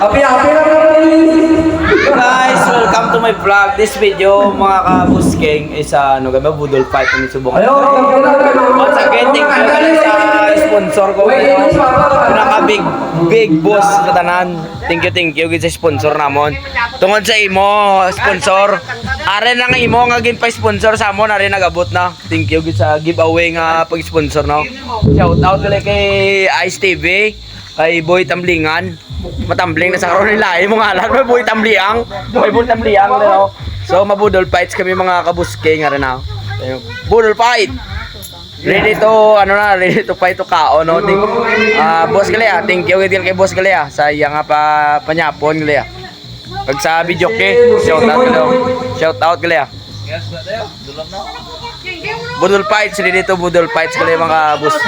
Happy na Guys, welcome to my vlog. This video, mga kabusking, is ano gaba budol fight ni subong. Once again, thank you guys sa sponsor ko. Pinaka big boss sa tanan. Thank you guys sa sponsor namon. Tungod sa imo sponsor, are na nga imo nga gin pa sponsor sa amon, are nagabot na. Thank you guys sa giveaway nga pag-sponsor no. Shout out kay Ice TV, kay Boy Tamblingan. Matambling na sa karon nila mo ngalan may Boy Tambliang, no. So mabudol fights kami mga kabuske nga rin na. Budol fight. Ready to fight to kao no. Boss gali thank you kay boss gali sa iya nga panyapon gali pag sa video ke shout out gali yes ba dulam na budol fights ready to budol fights gali mga boss.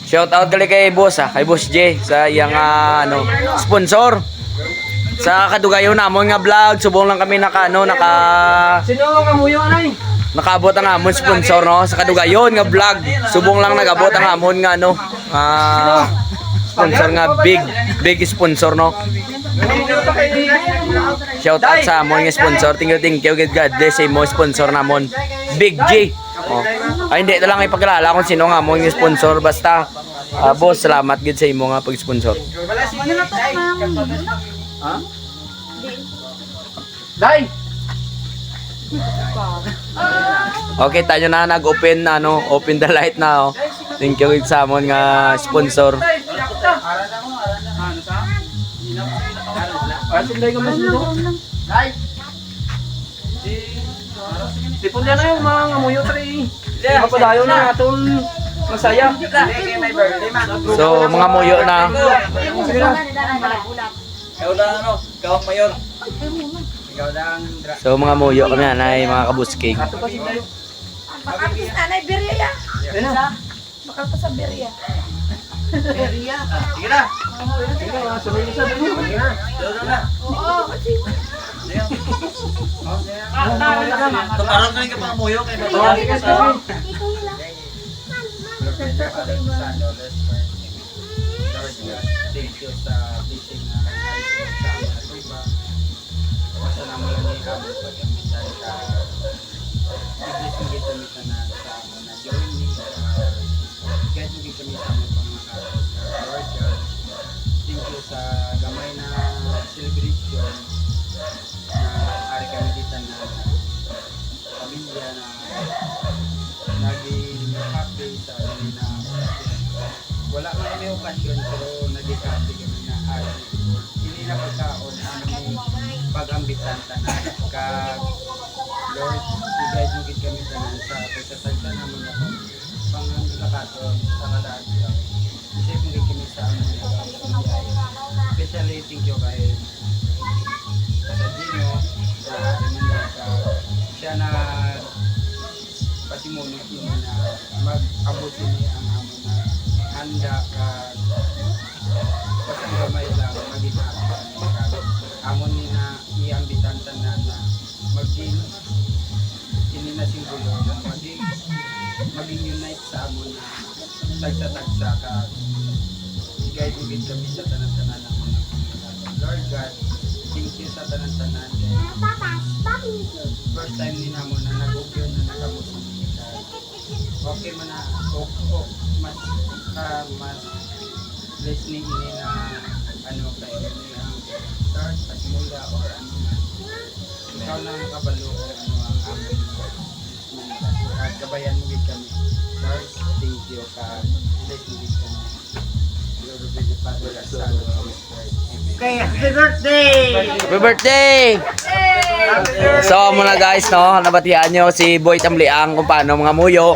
Shout out kay boss kay Boss J sa iyang sponsor sa kadugayon namon nga vlog. Subong lang kami naka Sino nga muyo anay? nakaabot ang amon sponsor no sa kadugayon nga vlog. Subong lang nagabot ang amon nga sponsor nga big sponsor no. Shout out sa amon nga sponsor. Thank you God bless sa mo sponsor namon Big J. Oh. Ay hindi na lang ipakilala kung sino nga mo yung sponsor basta boss salamat gid sa imo nga pag-sponsor. Ha? Dai. Okay, tayo na nag-open open the light na oh. Thank you sa amon nga sponsor. Dai. Tipon na yung mga muyo tre. Kapadayo na aton masaya. So mga muyo na. Ikaw lang ikaw ang mayor. Ikaw lang. So mga muyo kami anay mga kabuski. Ato pa si Dayo. Bakal pa sa anay Beria ya. Bakal pa sa Beria. Beria. Sige na. Sige na, sunod na sa dito. Sige na. Oo, kasi Tumarang ka pa ang muyo kay Thank you sa blessing na sa amin na basta na mo lang ikabot pag-ambitan ka i-bless mo kita mita na sa na joining kahit mo kita mita mo pang Lord God. Thank you sa gamay na celebration na ari kami dito na pamilya na naging happy sa amin na wala man may okasyon pero naging happy kami na ari hindi na pagkaon aming pag-ambitan tanan kag Lord i-guide mo gid kami tanan sa pagkatagda naman na panglakaton sa kalaan lang isip mo gid kami sa aming especially thank you kay sa Dino sa Remanda siya na pasimuno ini na mag-abot ini ang amon na handa ka basta gamay lang maging amon ni na iambitan tanan na maging ini na simbolo na maging unite sa amon na tagsa ka i-guide mo gid kami sa tanan-tanan ng mga Lord God. Thank you sa tanan-tanan. First time din naman na nag-okay na nakamusin kita. Okay man na mas listening ini na kayo ni ang start pasimula or na. Ikaw lang kabalo ang amin. At kabayan mo gid kami. Lord, thank you ka. Bless mo gid kami. Lord, be the Father, Son, and Holy Spirit. Okay, happy birthday! Happy birthday! So muna guys nabatian nyo si Boy Tambliang kung paano mga muyo.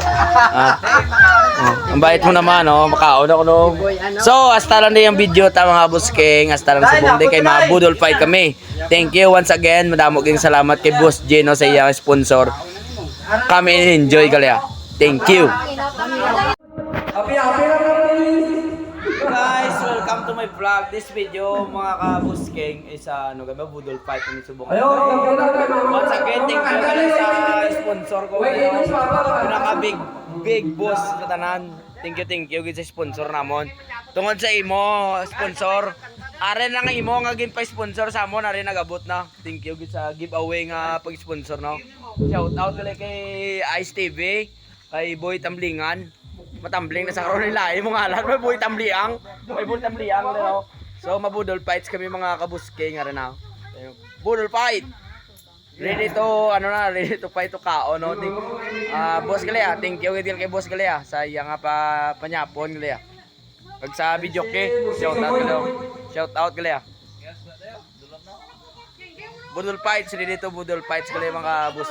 Ang bait mo naman makaon ako no. So hasta lang din yung video ta mga busking, hasta lang sa bunde kay mga budol fight kami. Thank you once again, madamo ging salamat kay Boss J sa iyang sponsor. Kami enjoy kalya. Thank you. Happy na guys, welcome welcome to my vlog. This video, mga kabusking, is ano gaba budol fight ni subukan. Once again, thank you guys sa sponsor ko. Pinaka big boss sa tanan. Thank you guys sa sponsor namon. Tungod sa imo sponsor, are na nga imo nga gin pa sponsor sa amon, are nagabot na. Thank you guys sa giveaway nga pag-sponsor no. Shout out kay Ice TV, kay Boy Tamblingan. Matambling na sa karon nila mo ngalan, may Boy Tambliang, may Boy Tambliang no. So mabudol fights kami mga kabusking nga rin na. Budol fight. Ready to fight to kao no. Boss Galea, thank you kay Boss Galea sa iya nga panyapon Galea. Pag sa video ke, shout out Galea. Budol fights, ready to budol fights Galea mga boss.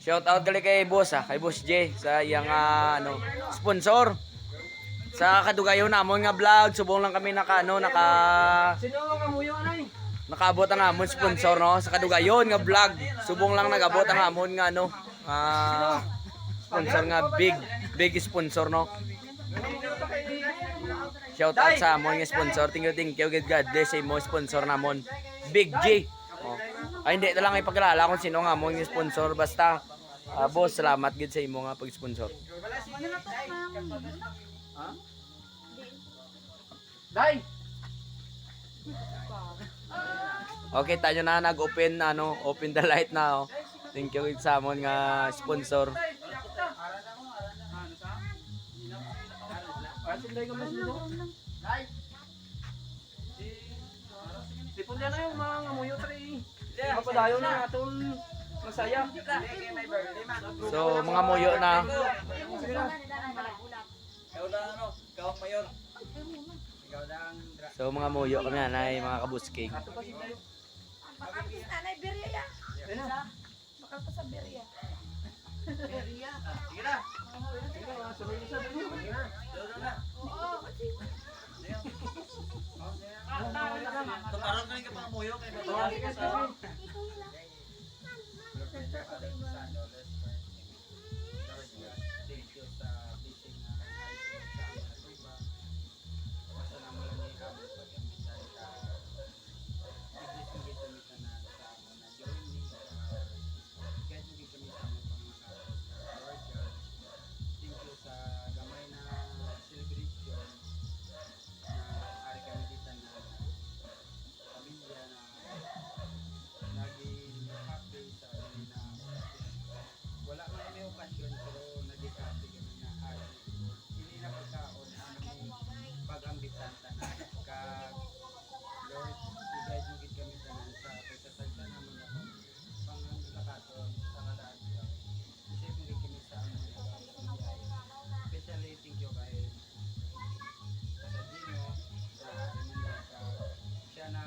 Shout out kay boss kay Boss J sa iyang sponsor. Sa kadugayon namon nga vlog, subong lang kami naka Sino nga muyo anay? nakaabot ang amon sponsor no sa kadugayon nga vlog. Subong lang nagabot ang amon nga sponsor nga big sponsor no. Shout out sa amon nga sponsor. Thank you God bless sa imo sponsor namon. Big J. Oh. Ay hindi na lang ipagkalala kung sino nga amon nga sponsor basta boss, salamat gid sa imo nga pag-sponsor. Ha? Dai. Okay, tayo na nag-open open the light na oh. Thank you sa amon nga sponsor. Sipon na yung mga ngamuyo tri. Mapadayon na atong masaya. So, mga muyo na. So, mga muyo kami nanay, mga kabusking. Bakal pa sa nanay Beria. Bakal pa sa Beria. Beria. Sige na. Sunod isa dito. Oo, kasi Tukaron ka ng mga muyo kay wala man may okasyon pero nagikati kami na hindi na pagkaon ang pag-ambitan tanan ka Lord i-guide mo gid kami tanan sa pagkatagdan naman ako panglakaton sa kadaan isip mo gid kami sa among especially thank you kay Dino sa ka siya na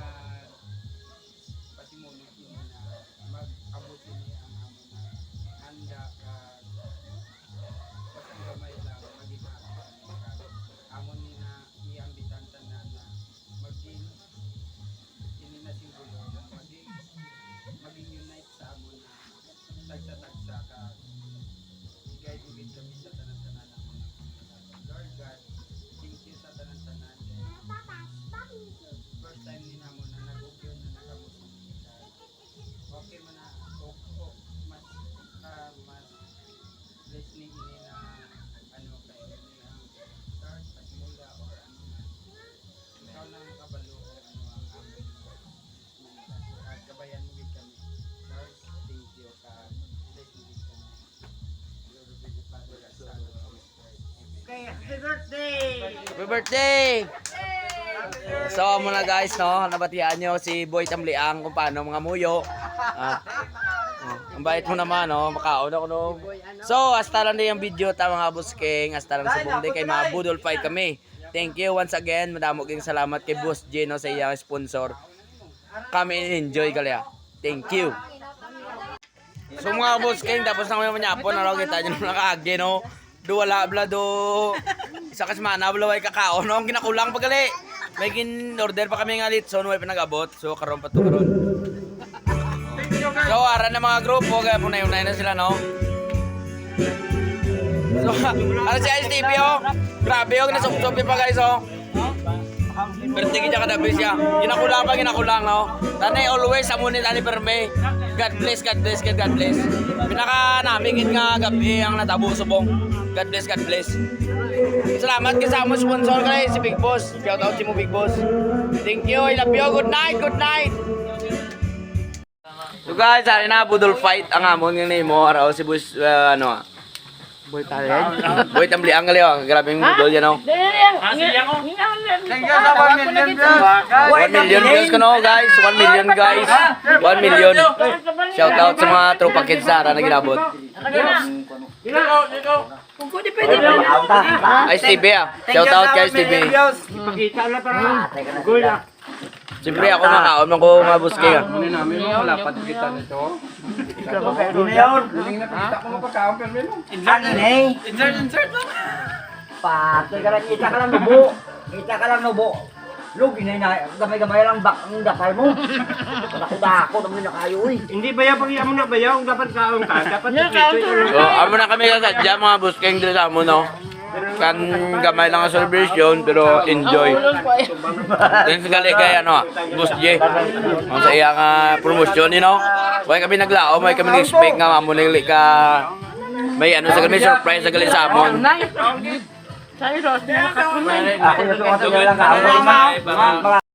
pasimuno ini na mag-abot ini ang amon na handa ka pasang gamay lang maging amon ni na iambitan tanan na maging ini na simbolo na maging unite sa amon na tagsa-tagsa ka i-guide mo gid kami sa tanan-tanan ng mga Lord God, thank you sa tanan-tanan first time ni namo na nag-upyon na nakamusin okay man na mas listening ini na kayo ni ang start pasimula or ikaw lang kabalo kung ang amin at kabayan mo gid kami Lord thank you ka bless mo gid kami Lord of the Father and Son and Holy Spirit okay happy birthday Happy birthday! So, muna guys, no, nabatian nyo si Boy Tambliang kung paano mga muyo. Ang bait mo naman, no, makaon ako, no. So, hasta lang din yung video ta mga busking. Hasta lang sa bundi kay mga budol fight kami. Thank you once again. Madamo kayong salamat kay Boss J, no, sa iyang sponsor. Kami enjoy kalya. Thank you. So mga busking, tapos na kami manyapon, ano, kita nyo nakaagi, no. Wala bla do isa ka semana wala kakao no ang ginakulang pagali may gin order pa kami nga litson way pinag-abot so karon pa to karon So, aran ng mga grupo, kaya punay-unay na sila, no? So, ano si Ice TV, oh? Grabe, oh, nasupsupi pa, guys, oh. Pero tingin niya kadabis siya. Ginakulang, no? Tanay, always, amunin, tani, perme. God bless, God bless, God bless. Pinaka namingin nga gabi ang natabo subong. God bless, God bless. Salamat kasama sponsor ka si Big Boss. Shout out si mo Big Boss. Thank you, I love you. Good night, good night. So guys, hari na budol fight ang amon ng name mo. Araw si Boss, ano Boy Talent. Boy Tambli ang gali, oh. Grabe yung budol yan, oh. Thank you sa 1 million views. 1 million views ko, no, guys. 1 million, guys. 1 million. Shout out sa mga tropa kids sa na ginabot. Kung pwede pa. Ice TV, ah. Shout out kay Ice TV. Siyempre ako makaon man ko mga buskay, ah. Ano namin mo, wala pa kita nito. Galing na kita ko mapakaon, pero meron. Insert lang. Patay ka lang, kita ka lang nubo. Kita ka lang nubo. Lugi na gamay-gamay lang bak ang dakal mo. Dako-dako naman na kayo eh. Hindi ba yung pag-iamo na ba yung dapat kaong ka? Dapat ito. So, amo na kami kasadya mga buskay dito sa amo, no. Kan gamay lang ang celebration pero enjoy. Thanks gali kay ano, Boss J. Ang sa iya nga promotion, you know. Way kami naglao, may kami expect nga amo nili ka may ano sa kami surprise sa gali sa amon. Sa'yo, Ros. Ako yung lang